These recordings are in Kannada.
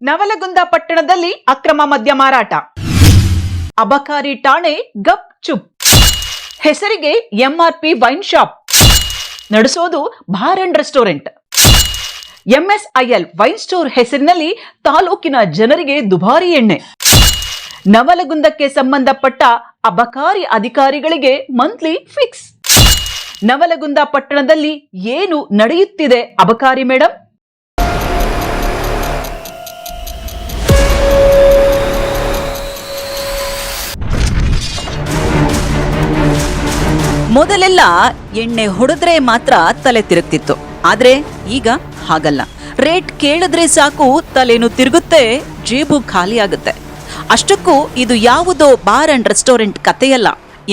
ನವಲಗುಂದ ಪಟ್ಟಣದಲ್ಲಿ ಅಕ್ರಮ ಮದ್ಯ ಮಾರಾಟ. ಅಬಕಾರಿ ಠಾಣೆ ಗಪ್ ಚುಪ್. ಹೆಸರಿಗೆ ಎಂಆರ್ಪಿ ವೈನ್ ಶಾಪ್ ನಡೆಸೋದು bar and restaurant. MSIL wine store ಹೆಸರಿನಲ್ಲಿ ತಾಲೂಕಿನ ಜನರಿಗೆ ದುಬಾರಿ ಎಣ್ಣೆ. ನವಲಗುಂದಕ್ಕೆ ಸಂಬಂಧಪಟ್ಟ ಅಬಕಾರಿ ಅಧಿಕಾರಿಗಳಿಗೆ ಮಂತ್ಲಿ ಫಿಕ್ಸ್. ನವಲಗುಂದ ಪಟ್ಟಣದಲ್ಲಿ ಏನು ನಡೆಯುತ್ತಿದೆ ಅಬಕಾರಿ ಮೇಡಮ್? ಮೊದಲೆಲ್ಲ ಎಣ್ಣೆ ಹೊಡೆದ್ರೆ ಮಾತ್ರ ತಲೆ ತಿರುಗ್ತಿತ್ತು. ಆದ್ರೆ ಈಗ ಹಾಗಲ್ಲ. ರೇಟ್ ಕೇಳಿದ್ರೆ ಸಾಕು ತಲೆನೂ ತಿರುಗುತ್ತೆ, ಜೇಬು ಖಾಲಿ ಆಗುತ್ತೆ. ಅಷ್ಟಕ್ಕೂ ಇದು ಯಾವುದೋ ಬಾರ್ ಅಂಡ್ ರೆಸ್ಟೋರೆಂಟ್ ಕಥೆಯಲ್ಲ,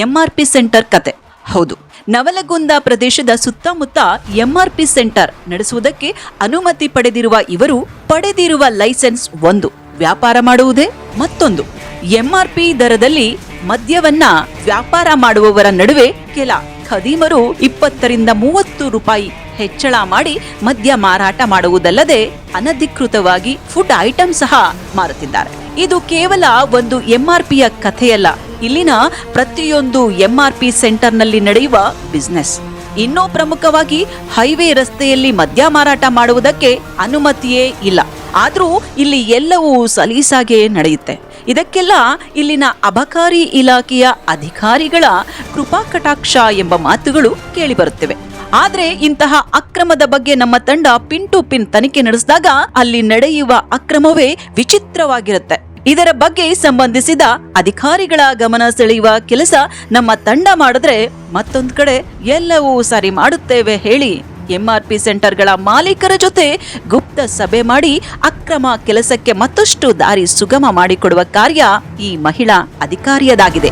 ಎಂಆರ್ಪಿ ಸೆಂಟರ್ ಕತೆ. ಹೌದು, ನವಲಗುಂದ ಪ್ರದೇಶದ ಸುತ್ತಮುತ್ತ ಎಂಆರ್ಪಿ ಸೆಂಟರ್ ನಡೆಸುವುದಕ್ಕೆ ಅನುಮತಿ ಪಡೆದಿರುವ ಇವರು ಪಡೆದಿರುವ ಲೈಸೆನ್ಸ್ ಒಂದು, ವ್ಯಾಪಾರ ಮಾಡುವುದೇ ಮತ್ತೊಂದು. ಎಂಆರ್ಪಿ ದರದಲ್ಲಿ ಮದ್ಯವನ್ನ ವ್ಯಾಪಾರ ಮಾಡುವವರ ನಡುವೆ ಕೆಲ ಖದೀಮರು 20 ರಿಂದ 30 ರೂಪಾಯಿ ಹೆಚ್ಚಳ ಮಾಡಿ ಮದ್ಯ ಮಾರಾಟ ಮಾಡುವುದಲ್ಲದೆ ಅನಧಿಕೃತವಾಗಿ ಫುಡ್ ಐಟಮ್ ಸಹ ಮಾರುತ್ತಿದ್ದಾರೆ. ಇದು ಕೇವಲ ಒಂದು ಎಂಆರ್ಪಿಯ ಕಥೆಯಲ್ಲ, ಇಲ್ಲಿನ ಪ್ರತಿಯೊಂದು ಎಂಆರ್ಪಿ ಸೆಂಟರ್ನಲ್ಲಿ ನಡೆಯುವ ಬಿಸ್ನೆಸ್. ಇನ್ನೂ ಪ್ರಮುಖವಾಗಿ ಹೈವೇ ರಸ್ತೆಯಲ್ಲಿ ಮದ್ಯ ಮಾರಾಟ ಮಾಡುವುದಕ್ಕೆ ಅನುಮತಿಯೇ ಇಲ್ಲ. ಆದ್ರೂ ಇಲ್ಲಿ ಎಲ್ಲವೂ ಸಲೀಸಾಗೆ ನಡೆಯುತ್ತೆ. ಇದಕ್ಕೆಲ್ಲ ಇಲ್ಲಿನ ಅಬಕಾರಿ ಇಲಾಖೆಯ ಅಧಿಕಾರಿಗಳ ಕೃಪಾ ಕಟಾಕ್ಷ ಎಂಬ ಮಾತುಗಳು ಕೇಳಿಬರುತ್ತಿವೆ. ಆದ್ರೆ ಇಂತಹ ಅಕ್ರಮದ ಬಗ್ಗೆ ನಮ್ಮ ತಂಡ ಪಿನ್ ಟು ಪಿನ್ ತನಿಖೆ ನಡೆಸಿದಾಗ ಅಲ್ಲಿ ನಡೆಯುವ ಅಕ್ರಮವೇ ವಿಚಿತ್ರವಾಗಿರುತ್ತೆ. ಇದರ ಬಗ್ಗೆ ಸಂಬಂಧಿಸಿದ ಅಧಿಕಾರಿಗಳ ಗಮನ ಸೆಳೆಯುವ ಕೆಲಸ ನಮ್ಮ ತಂಡ ಮಾಡಿದ್ರೆ ಮತ್ತೊಂದು ಕಡೆ ಎಲ್ಲವೂ ಸರಿ ಮಾಡುತ್ತೇವೆ ಹೇಳಿ ಎಂಆರ್ಪಿ ಸೆಂಟರ್ಗಳ ಮಾಲೀಕರ ಜೊತೆ ಗುಪ್ತ ಸಭೆ ಮಾಡಿ ಅಕ್ರಮ ಕೆಲಸಕ್ಕೆ ಮತ್ತಷ್ಟು ದಾರಿ ಸುಗಮ ಮಾಡಿಕೊಡುವ ಕಾರ್ಯ ಈ ಮಹಿಳಾ ಅಧಿಕಾರಿಯದಾಗಿದೆ.